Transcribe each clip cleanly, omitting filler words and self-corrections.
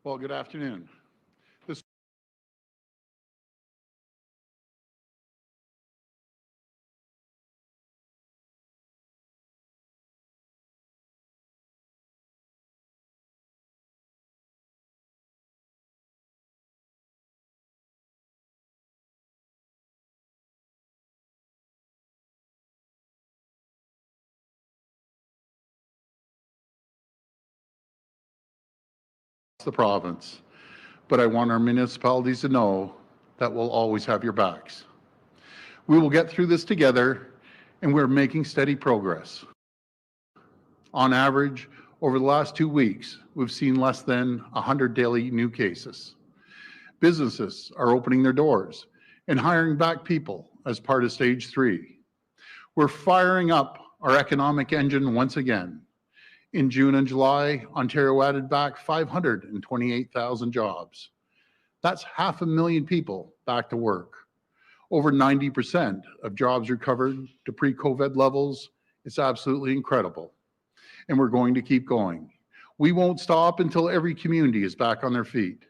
Well, good afternoon. This is the province, but I want our municipalities to know that we'll always have your backs. We will get through this together, and we're making steady progress. On average, over the last 2 weeks, we've seen less than 100 daily new cases. Businesses are opening their doors and hiring back people as part of stage 3. We're firing up our economic engine once again. In June and July, Ontario added back 528,000 jobs. That's 500,000 people back to work. Over 90% of jobs recovered to pre-COVID levels. It's absolutely incredible. And we're going to keep going. We won't stop until every community is back on their feet.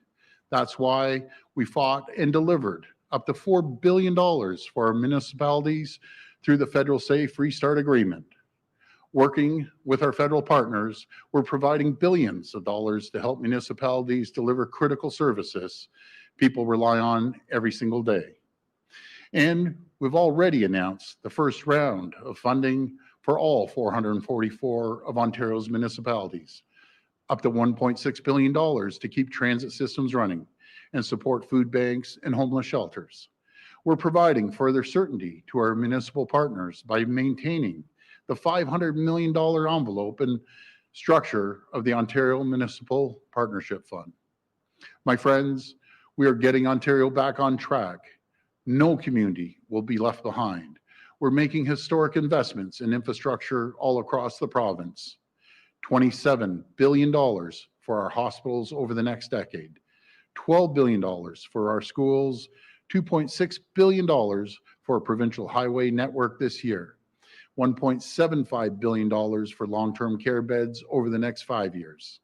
That's why we fought and delivered up to $4 billion for our municipalities through the Federal Safe Restart Agreement. Working with our federal partners, we're providing billions of dollars to help municipalities deliver critical services people rely on every single day. And we've already announced the first round of funding for all 444 of Ontario's municipalities, up to $1.6 billion to keep transit systems running and support food banks and homeless shelters. We're providing further certainty to our municipal partners by maintaining the $500 million envelope and structure of the Ontario Municipal Partnership Fund. My friends, we are getting Ontario back on track. No community will be left behind. We're making historic investments in infrastructure all across the province. $27 billion for our hospitals over the next decade, $12 billion for our schools, $2.6 billion for a provincial highway network this year, $1.75 billion for long-term care beds over the next 5 years.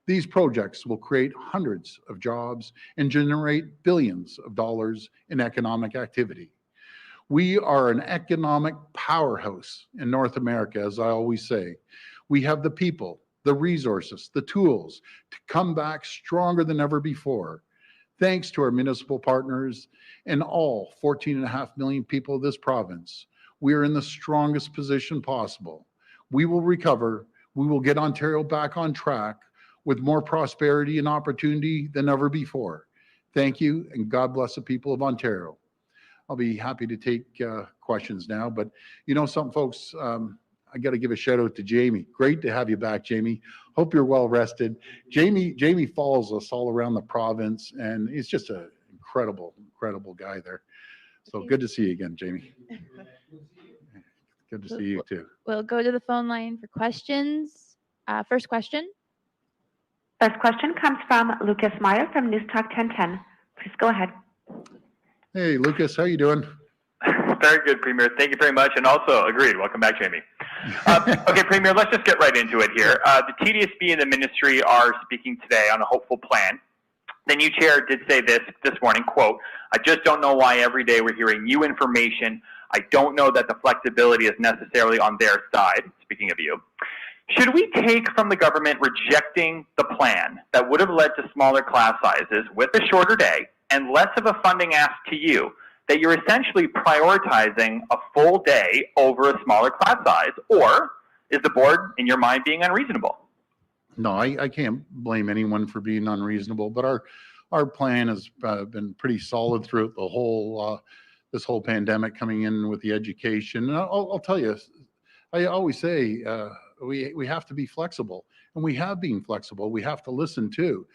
These projects will create hundreds of jobs and generate billions of dollars in economic activity. We are an economic powerhouse in North America, as I always say. We have the people, the resources, the tools to come back stronger than ever before. Thanks to our municipal partners and all 14.5 million people of this province, we are in the strongest position possible. We will recover. We will get Ontario back on track with more prosperity and opportunity than ever before. Thank you, and God bless the people of Ontario. I'll be happy to take questions now, but you know something, folks, I got to give a shout out to Jamie. Great to have you back, Jamie. Hope you're well rested. Jamie follows us all around the province, and he's just an incredible guy there. So good to see you again, Jamie. Good to see you too. We'll go to the phone line for questions. First question. First question comes from Lucas Meyer from News Talk 1010. Please go ahead. Hey, Lucas, how you doing? Very good, Premier. Thank you very much. And also, agreed. Welcome back, Jamie. Okay, Premier, let's just get right into it here. The TDSB and the ministry are speaking today on a hopeful plan. The new chair did say this morning, quote, "I just don't know why every day we're hearing new information. I don't know that the flexibility is necessarily on their side," speaking of you. Should we take from the government rejecting the plan that would have led to smaller class sizes with a shorter day and less of a funding ask to you, that you're essentially prioritizing a full day over a smaller class size? Or is the board, in your mind, being unreasonable? No, I can't blame anyone for being unreasonable, but our plan has been pretty solid throughout the whole this whole pandemic, coming in with the education. And I'll tell you, I always say we have to be flexible, and we have been flexible. We have to listen too.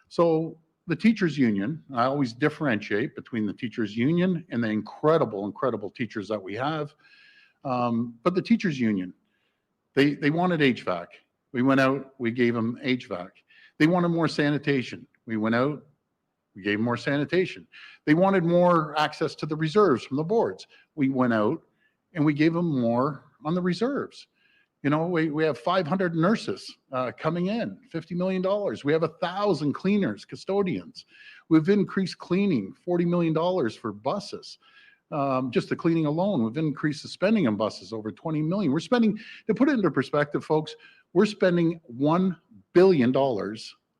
So the teachers union, I always differentiate between the teachers union and the incredible teachers that we have. But the teachers union, they wanted HVAC. We went out, we gave them HVAC. They wanted more sanitation. We went out, we gave them more sanitation. They wanted more access to the reserves from the boards. We went out and we gave them more on the reserves. You know, we have 500 nurses coming in, $50 million. We have 1,000 cleaners, custodians. We've increased cleaning, $40 million for buses. Just the cleaning alone, we've increased the spending on buses over 20 million. We're spending, to put it into perspective, folks, we're spending $1 billion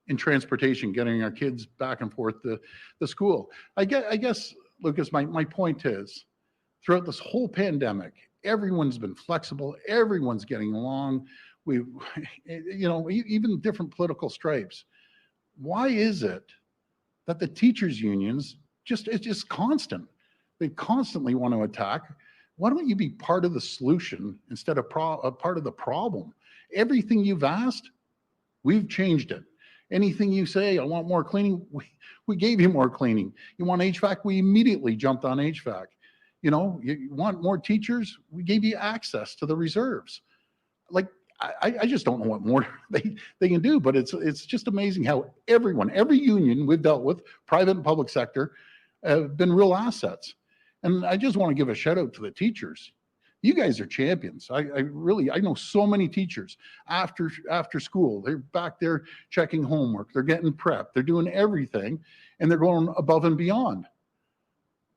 in transportation, getting our kids back and forth to school. I guess, Lucas, my point is, throughout this whole pandemic, everyone's been flexible, everyone's getting along. You know, even different political stripes. Why is it that the teachers' unions it's just constant? They constantly want to attack. Why don't you be part of the solution instead of part of the problem? Everything you've asked, we've changed it. Anything you say, I want more cleaning, we gave you more cleaning. You want HVAC, we immediately jumped on HVAC. You know, you want more teachers, we gave you access to the reserves. Like, I just don't know what more they can do, but it's just amazing how every union we've dealt with, private and public sector, have been real assets. And I just want to give a shout out to the teachers. You guys are champions. I know so many teachers after school, they're back there checking homework, they're getting prepped, they're doing everything, and they're going above and beyond.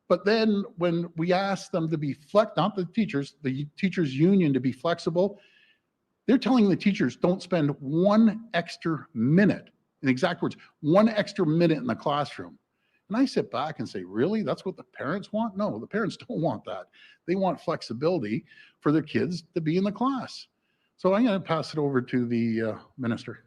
But then when we ask them to be not the teachers union to be flexible, they're telling the teachers don't spend one extra minute, in exact words, one extra minute in the classroom. And I sit back and say, really? That's what the parents want? No, the parents don't want that. They want flexibility for their kids to be in the class. So I'm going to pass it over to the minister.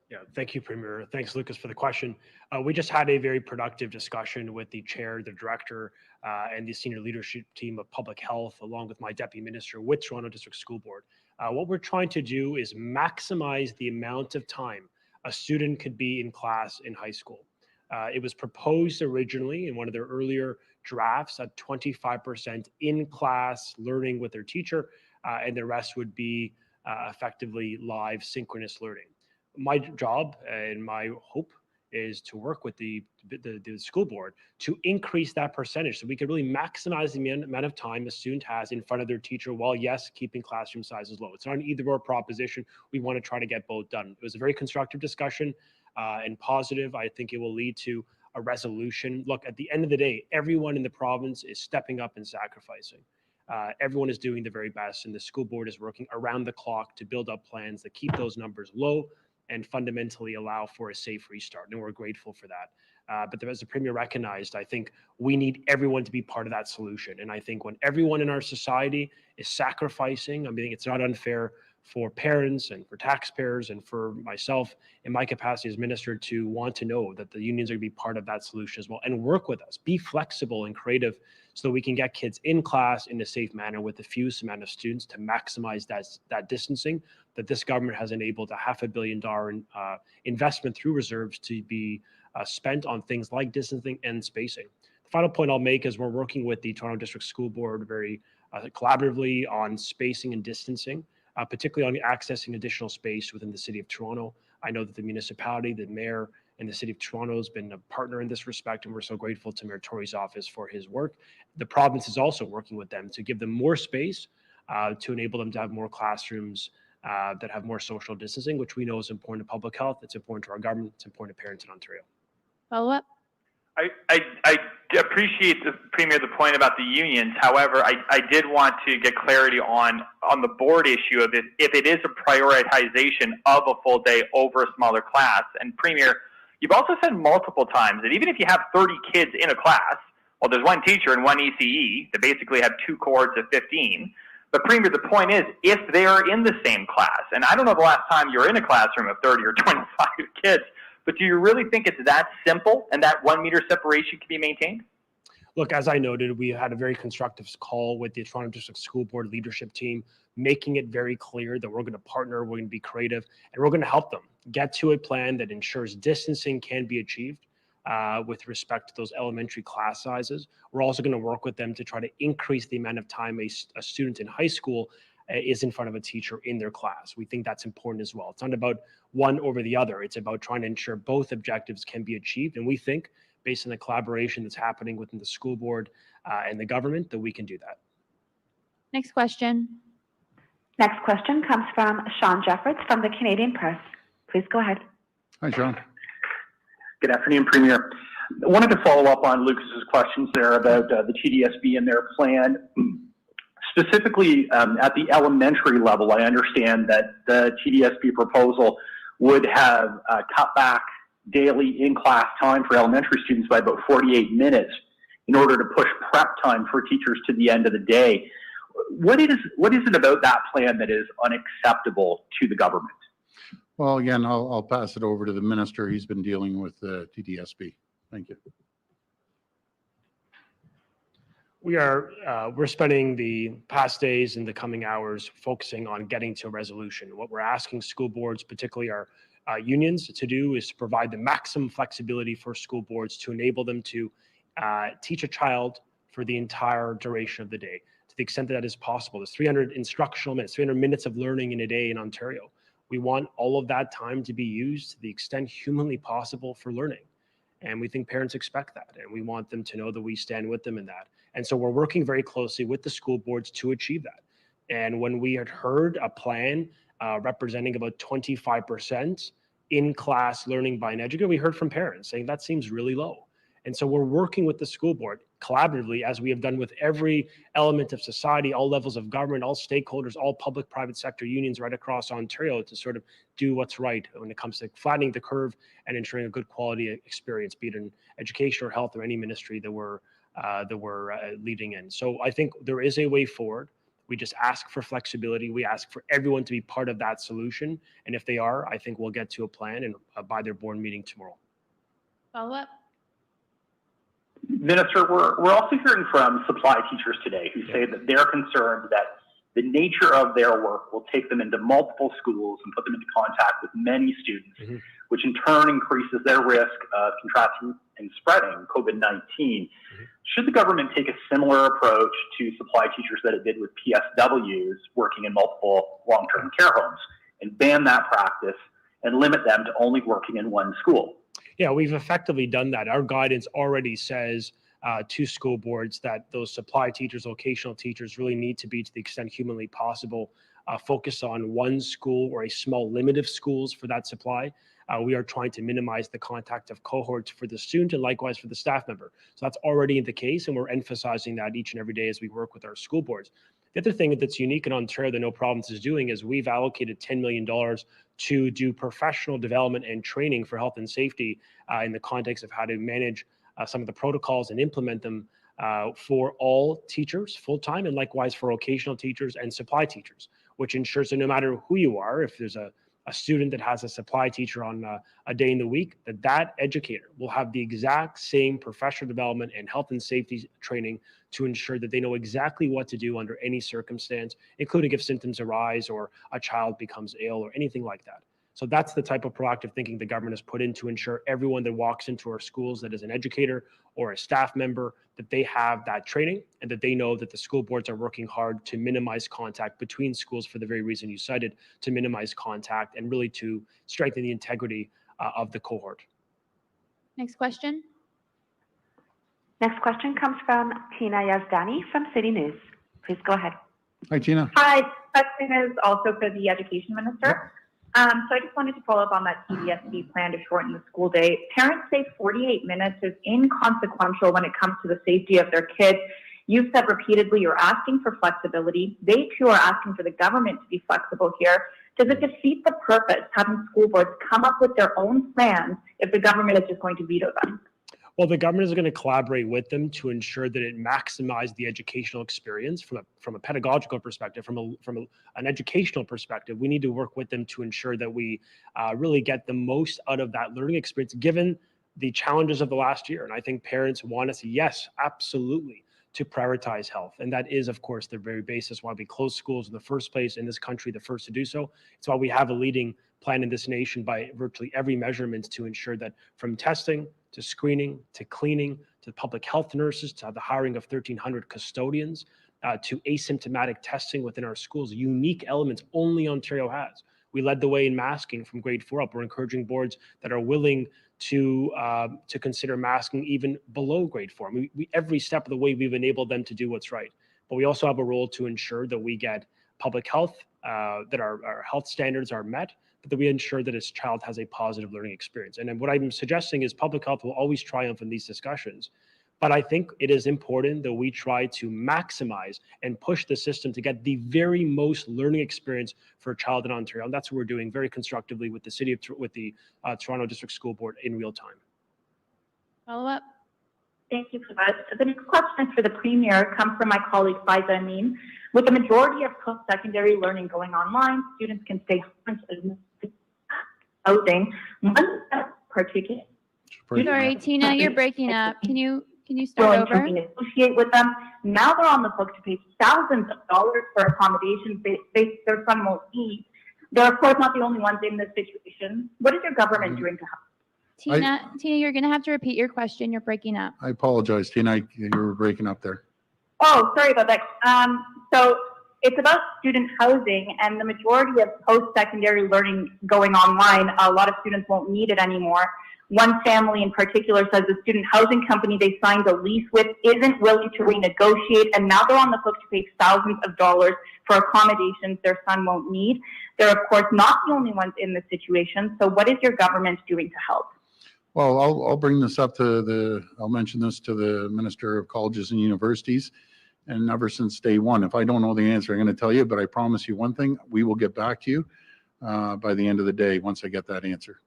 Yeah, thank you, Premier. Thanks, Lucas, for the question. We just had a very productive discussion with the chair, the director, and the senior leadership team of public health, along with my deputy minister with Toronto District School Board. What we're trying to do is maximize the amount of time a student could be in class in high school. It was proposed originally in one of their earlier drafts at 25% in class learning with their teacher, and the rest would be effectively live synchronous learning. My job and my hope is to work with the school board to increase that percentage so we can really maximize the amount of time a student has in front of their teacher while, yes, keeping classroom sizes low. It's not an either-or proposition. We want to try to get both done. It was a very constructive discussion and positive. I think it will lead to a resolution. Look, at the end of the day, everyone in the province is stepping up and sacrificing. Everyone is doing the very best, and the school board is working around the clock to build up plans that keep those numbers low and fundamentally allow for a safe restart. And we're grateful for that. But as the Premier recognized, I think we need everyone to be part of that solution. And I think when everyone in our society is sacrificing, I mean, it's not unfair for parents and for taxpayers and for myself in my capacity as minister to want to know that the unions are going to be part of that solution as well and work with us, be flexible and creative so that we can get kids in class in a safe manner with the fewest amount of students to maximize that distancing that this government has enabled a $500 million investment through reserves to be spent on things like distancing and spacing. The final point I'll make is we're working with the Toronto District School Board very collaboratively on spacing and distancing. Particularly on accessing additional space within the City of Toronto. I know that the municipality, the mayor, and the City of Toronto has been a partner in this respect, and we're so grateful to Mayor Tory's office for his work. The province is also working with them to give them more space to enable them to have more classrooms that have more social distancing, which we know is important to public health, it's important to our government, it's important to parents in Ontario. Follow up? I appreciate, the Premier, the point about the unions. However, I did want to get clarity on the board issue of if it is a prioritization of a full day over a smaller class. And Premier, you've also said multiple times that even if you have 30 kids in a class, well, there's one teacher and one ECE that basically have two cohorts of 15. But Premier, the point is, if they are in the same class, and I don't know the last time you're in a classroom of 30 or 25 kids, but do you really think it's that simple and that 1 meter separation can be maintained? Look, as I noted, we had a very constructive call with the Toronto District School Board leadership team, making it very clear that we're going to partner, we're going to be creative, and we're going to help them get to a plan that ensures distancing can be achieved with respect to those elementary class sizes. We're also going to work with them to try to increase the amount of time a student in high school is in front of a teacher in their class. We think that's important as well. It's not about one over the other. It's about trying to ensure both objectives can be achieved. And we think, based on the collaboration that's happening within the school board and the government, that we can do that. Next question. Next question comes from Sean Jeffords from the Canadian Press. Please go ahead. Hi, Sean. Good afternoon, Premier. I wanted to follow up on Lucas's questions there about the TDSB and their plan. Specifically, at the elementary level, I understand that the TDSB proposal would have cut back daily in-class time for elementary students by about 48 minutes in order to push prep time for teachers to the end of the day. What is it about that plan that is unacceptable to the government? Well, again, I'll pass it over to the minister. He's been dealing with the TDSB. Thank you. We're spending the past days and the coming hours focusing on getting to a resolution. What we're asking school boards, particularly our unions, to do is to provide the maximum flexibility for school boards to enable them to teach a child for the entire duration of the day, to the extent that that is possible. There's 300 instructional minutes, 300 minutes of learning in a day in Ontario. We want all of that time to be used to the extent humanly possible for learning. And we think parents expect that, and we want them to know that we stand with them in that. And so we're working very closely with the school boards to achieve that. And when we had heard a plan representing about 25% in-class learning by an educator, we heard from parents saying that seems really low. And so we're working with the school board collaboratively, as we have done with every element of society, all levels of government, all stakeholders, all public, private sector unions right across Ontario, to sort of do what's right when it comes to flattening the curve and ensuring a good quality experience, be it in education or health or any ministry that we're leading in. So I think there is a way forward. We just ask for flexibility. We ask for everyone to be part of that solution. And if they are, I think we'll get to a plan and by their board meeting tomorrow. Follow up. Minister, we're also hearing from supply teachers today who say that they're concerned that the nature of their work will take them into multiple schools and put them into contact with many students, which in turn increases their risk of contracting and spreading COVID-19. Should the government take a similar approach to supply teachers that it did with PSWs working in multiple long-term care homes and ban that practice and limit them to only working in one school? Yeah, we've effectively done that. Our guidance already says to school boards that those supply teachers, vocational teachers really need to be, to the extent humanly possible, focus on one school or a small limit of schools for that supply. We are trying to minimize the contact of cohorts for the student and likewise for the staff member. So that's already the case, and we're emphasizing that each and every day as we work with our school boards. The other thing that's unique in Ontario that No Province is doing is we've allocated $10 million to do professional development and training for health and safety in the context of how to manage some of the protocols and implement them for all teachers full-time and likewise for vocational teachers and supply teachers, which ensures that no matter who you are, if there's a student that has a supply teacher on a day in the week, that educator will have the exact same professional development and health and safety training to ensure that they know exactly what to do under any circumstance, including if symptoms arise or a child becomes ill or anything like that. So that's the type of proactive thinking the government has put in to ensure everyone that walks into our schools that is an educator or a staff member, that they have that training and that they know that the school boards are working hard to minimize contact between schools for the very reason you cited, to minimize contact and really to strengthen the integrity of the cohort. Next question. Next question comes from Tina Yazdani from City News. Please go ahead. Hi, Tina. Hi, question is also for the Education Minister. So I just wanted to follow up on that TDSB plan to shorten the school day. Parents say 48 minutes is inconsequential when it comes to the safety of their kids. You've said repeatedly you're asking for flexibility. They too are asking for the government to be flexible here. Does it defeat the purpose having school boards come up with their own plans if the government is just going to veto them? Well, the government is going to collaborate with them to ensure that it maximizes the educational experience from a pedagogical perspective, from an educational perspective. We need to work with them to ensure that we really get the most out of that learning experience, given the challenges of the last year. And I think parents want us, yes, absolutely, to prioritize health. And that is, of course, the very basis why we closed schools in the first place in this country, the first to do so. It's why we have a leading plan in this nation by virtually every measurement to ensure that from testing to screening, to cleaning, to public health nurses, to the hiring of 1,300 custodians, to asymptomatic testing within our schools, unique elements only Ontario has. We led the way in masking from grade 4 up. We're encouraging boards that are willing to consider masking even below grade 4. Every step of the way, we've enabled them to do what's right. but we also have a role to ensure that we get public health, that our health standards are met, but that we ensure that his child has a positive learning experience. And then what I'm suggesting is public health will always triumph in these discussions. But I think it is important that we try to maximize and push the system to get the very most learning experience for a child in Ontario. And that's what we're doing very constructively with the Toronto District School Board in real time. Follow up. Thank you for that. The next question for the Premier comes from my colleague Faiza Amin. With the majority of post-secondary learning going online, students can stay home and housing. One particular Sorry, Tina, you're breaking up. Can you start willing to over? renegotiate with them. Now they're on the hook to pay thousands of dollars for accommodations their son won't need. They're of course not the only ones in this situation. What is your government doing to help? Tina, you're going to have to repeat your question. You're breaking up. I apologize, Tina, you were breaking up there. Oh, sorry about that. So it's about student housing, and the majority of post-secondary learning going online, a lot of students won't need it anymore. One family in particular says the student housing company they signed a lease with isn't willing to renegotiate, and now they're on the hook to pay thousands of dollars for accommodations their son won't need. They're, of course, not the only ones in this situation. So what is your government doing to help? Well, I'll bring this up to I'll mention this to the Minister of Colleges and Universities. And ever since day one, if I don't know the answer, I'm going to tell you, but I promise you one thing, we will get back to you by the end of the day once I get that answer.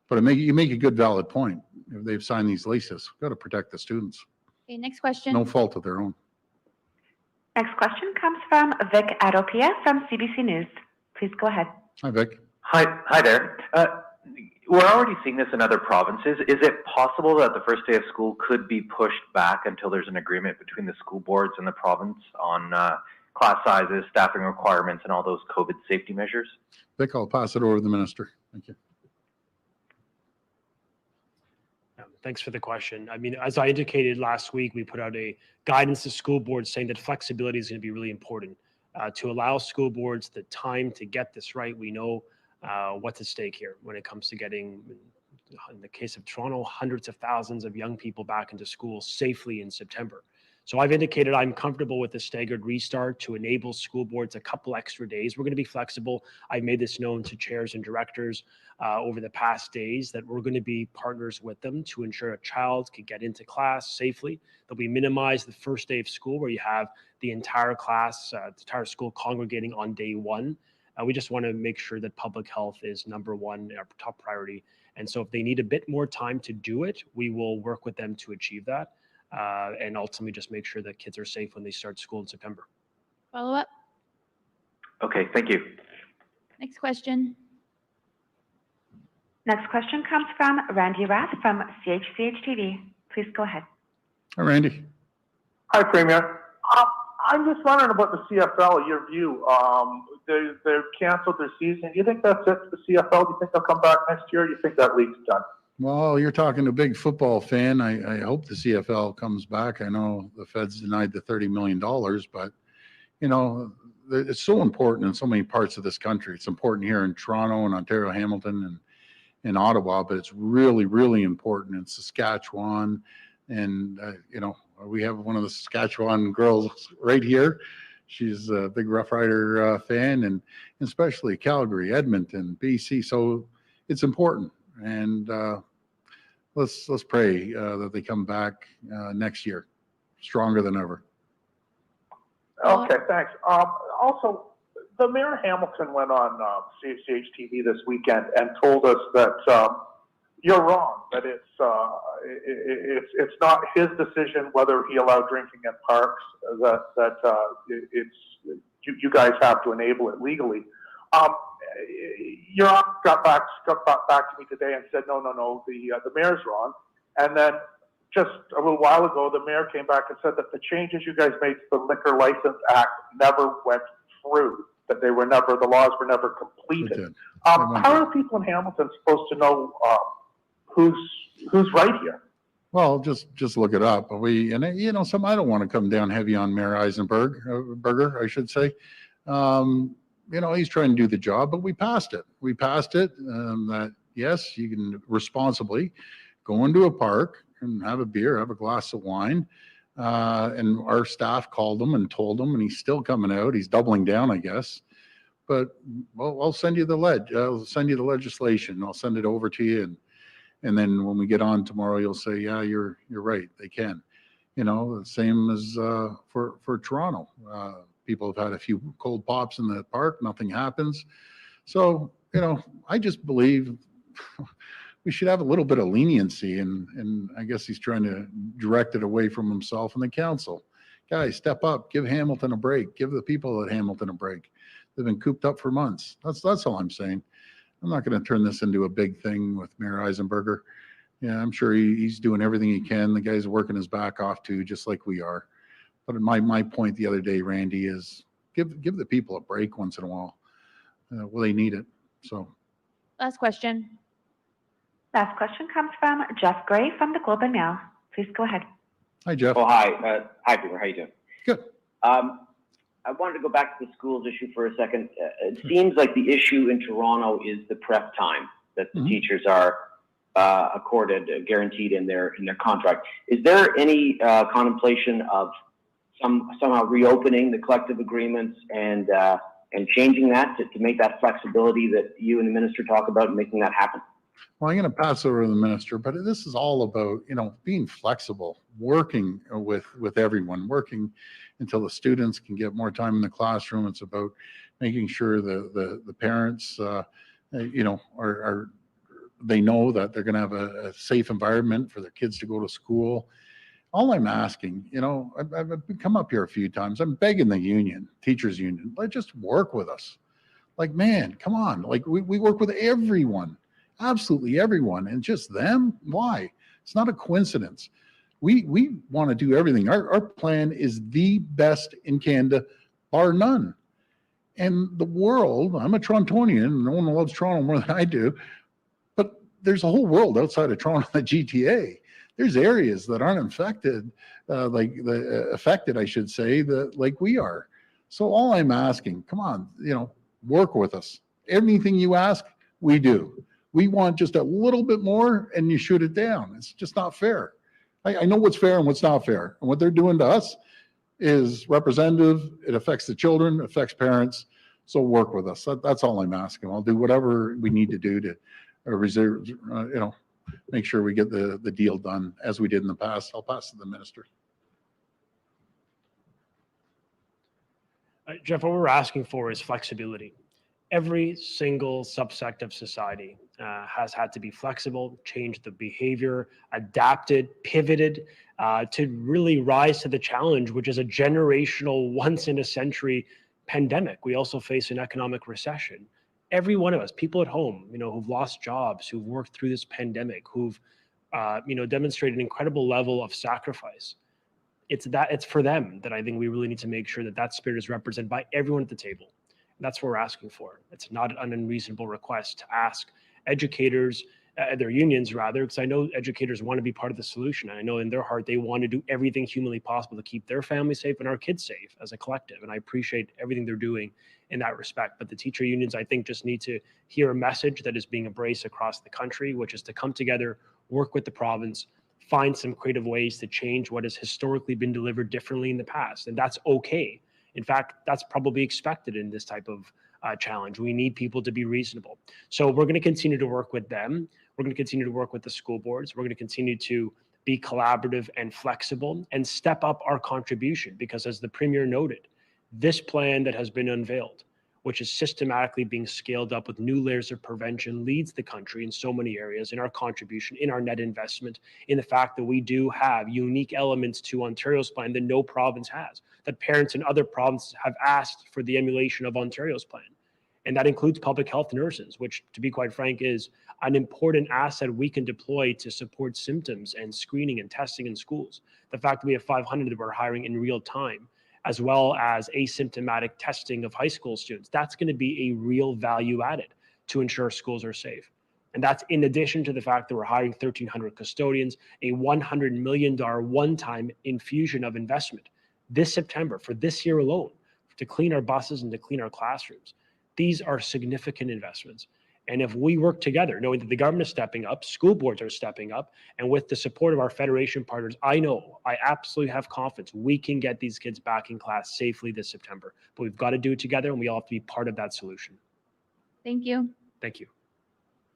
But you make a good, valid point. If they've signed these leases, we've got to protect the students. Okay, next question. No fault of their own. Next question comes from Vic Adopia from CBC News. Please go ahead. Hi, Vic. Hi there. We're already seeing this in other provinces. Is it possible that the first day of school could be pushed back until there's an agreement between the school boards and the province on class sizes, staffing requirements, and all those COVID safety measures? Vic, I'll pass it over to the Minister. Thank you. Thanks for the question. I mean, as I indicated last week, we put out a guidance to school boards saying that flexibility is going to be really important to allow school boards the time to get this right. We know what's at stake here when it comes to getting, in the case of Toronto, hundreds of thousands of young people back into school safely in September. So I've indicated I'm comfortable with the staggered restart to enable school boards a couple extra days. We're going to be flexible. I've made this known to chairs and directors over the past days that we're going to be partners with them to ensure a child can get into class safely, that we minimize the first day of school where you have the entire class, the entire school congregating on day one. We just want to make sure that public health is number one, our top priority. And so if they need a bit more time to do it, we will work with them to achieve that. And ultimately just make sure that kids are safe when they start school in September. Follow up. Okay, thank you. Next question. Next question comes from Randy Rath from CHCH-TV. Please go ahead. Hi, Randy. Hi, Premier. I'm just wondering about the CFL, your view. They've canceled their season. Do you think that's it for the CFL? Do you think they'll come back next year? Or do you think that league's done? Well, you're talking to a big football fan. I hope the CFL comes back. I know the Feds denied the $30 million, but, you know, it's so important in so many parts of this country. It's important here in Toronto and Ontario, Hamilton, and in Ottawa, but it's really, really important in Saskatchewan. And, you know, we have one of the Saskatchewan girls right here. She's a big Rough Rider fan, and especially Calgary, Edmonton, BC. So it's important. And let's pray that they come back next year stronger than ever. Okay, thanks. Also, the Mayor of Hamilton went on CHCH-TV this weekend and told us that you're wrong, that it's not his decision whether he allowed drinking in parks, you guys have to enable it legally. Your aunt got back to me today and said, no, the mayor's wrong. And then just a little while ago, the mayor came back and said that the changes you guys made to the Liquor License Act never went through, that the laws were never completed. How are people in Hamilton supposed to know who's right here? Well, just look it up. I don't want to come down heavy on Mayor Eisenberger, I should say. You know, he's trying to do the job, but we passed it. That yes, you can responsibly go into a park and have a beer, have a glass of wine. And our staff called him and told him, and he's still coming out. He's doubling down, I guess. But well, I'll send you the legislation. I'll send it over to you, and then when we get on tomorrow, you'll say, yeah, you're right. They can. You know, the same as for Toronto. People have had a few cold pops in the park. Nothing happens. So, you know, I just believe we should have a little bit of leniency, and I guess he's trying to direct it away from himself and the council. Guys, step up, give Hamilton a break, give the people at Hamilton a break. They've been cooped up for months. That's all I'm saying. I'm not going to turn this into a big thing with Mayor Eisenberger. Yeah, I'm sure he's doing everything he can. The guy's working his back off too, just like we are. But my point the other day, Randy, is give the people a break once in a while. Well, they need it. So. Last question. Last question comes from Jeff Gray from the Globe and Mail. Please go ahead. Hi, Jeff. Oh, hi. Hi, Peter. How you doing? Good. I wanted to go back to the schools issue for a second. It seems like the issue in Toronto is the prep time that the teachers are guaranteed in their contract. Is there any contemplation of somehow reopening the collective agreements and changing that to make that flexibility that you and the minister talk about and making that happen? Well, I'm going to pass over to the minister, but this is all about, you know, being flexible, working with everyone, working until the students can get more time in the classroom. It's about making sure the parents, you know, they know that they're going to have a safe environment for their kids to go to school. All I'm asking, you know, I've come up here a few times. I'm begging the union, teachers union, like, just work with us. Like, man, come on. Like, we work with everyone. Absolutely everyone, and just them. Why? It's not a coincidence. We want to do everything. Our plan is the best in Canada, bar none. And the world, I'm a Torontonian, no one loves Toronto more than I do, but there's a whole world outside of Toronto, the GTA. There's areas that aren't affected, affected, I should say, like we are. So all I'm asking, come on, you know, work with us. Anything you ask, we do. We want just a little bit more, and you shoot it down. It's just not fair. I know what's fair and what's not fair. And what they're doing to us is representative. It affects the children, affects parents. So work with us. That's all I'm asking. I'll do whatever we need to do to reserve, you know, make sure we get the deal done as we did in the past. I'll pass to the minister. Jeff, what we're asking for is flexibility. Every single subsect of society has had to be flexible, change the behavior, adapted, pivoted to really rise to the challenge, which is a generational, once in a century pandemic. We also face an economic recession. Every one of us, people at home, you know, who've lost jobs, who've worked through this pandemic, who've, you know, demonstrated an incredible level of sacrifice. It's for them that I think we really need to make sure that that spirit is represented by everyone at the table. That's what we're asking for. It's not an unreasonable request to ask educators, their unions rather, because I know educators want to be part of the solution. And I know in their heart, they want to do everything humanly possible to keep their families safe and our kids safe as a collective. And I appreciate everything they're doing in that respect. But the teacher unions, I think, just need to hear a message that is being embraced across the country, which is to come together, work with the province, find some creative ways to change what has historically been delivered differently in the past. And that's okay. In fact, that's probably expected in this type of challenge. We need people to be reasonable. So we're going to continue to work with them. We're going to continue to work with the school boards. We're going to continue to be collaborative and flexible and step up our contribution because, as the Premier noted, this plan that has been unveiled, which is systematically being scaled up with new layers of prevention, leads the country in so many areas in our contribution, in our net investment, in the fact that we do have unique elements to Ontario's plan that no province has, that parents in other provinces have asked for the emulation of Ontario's plan. And that includes public health nurses, which, to be quite frank, is an important asset we can deploy to support symptoms and screening and testing in schools. The fact that we have 500 that we're hiring in real time, as well as asymptomatic testing of high school students, that's going to be a real value added to ensure schools are safe. And that's in addition to the fact that we're hiring 1,300 custodians, a $100 million one-time infusion of investment this September for this year alone to clean our buses and to clean our classrooms. These are significant investments. And if we work together, knowing that the government is stepping up, school boards are stepping up, and with the support of our federation partners, I absolutely have confidence we can get these kids back in class safely this September. But we've got to do it together, and we all have to be part of that solution. Thank you. Thank you.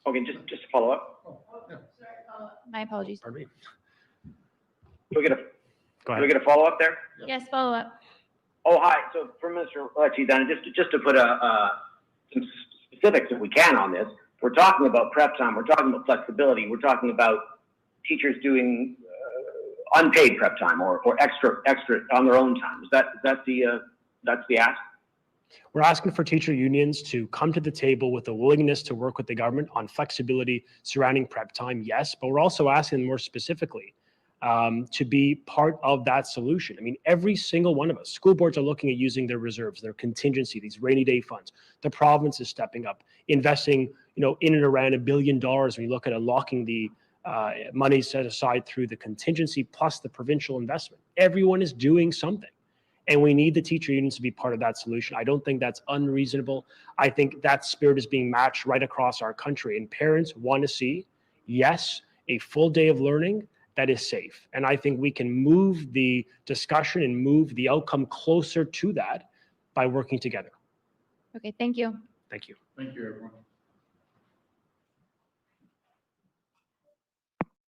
Okay, just to follow up. My apologies. Pardon me. Do we get a, Go do we ahead. get a follow up there? Yes, follow up. Oh, hi. So for Minister then just to put some specifics if we can on this, we're talking about prep time, we're talking about flexibility, we're talking about teachers doing unpaid prep time or extra on their own time. That's the ask? We're asking for teacher unions to come to the table with a willingness to work with the government on flexibility surrounding prep time, yes, but we're also asking more specifically to be part of that solution. I mean, every single one of us, school boards are looking at using their reserves, their contingency, these rainy day funds. The province is stepping up, investing, in and around $1 billion when you look at unlocking the money set aside through the contingency plus the provincial investment. Everyone is doing something. And we need the teacher unions to be part of that solution. I don't think that's unreasonable. I think that spirit is being matched right across our country. And parents want to see, yes, a full day of learning that is safe. And I think we can move the discussion and move the outcome closer to that by working together. Okay, thank you. Thank you. Thank you, everyone.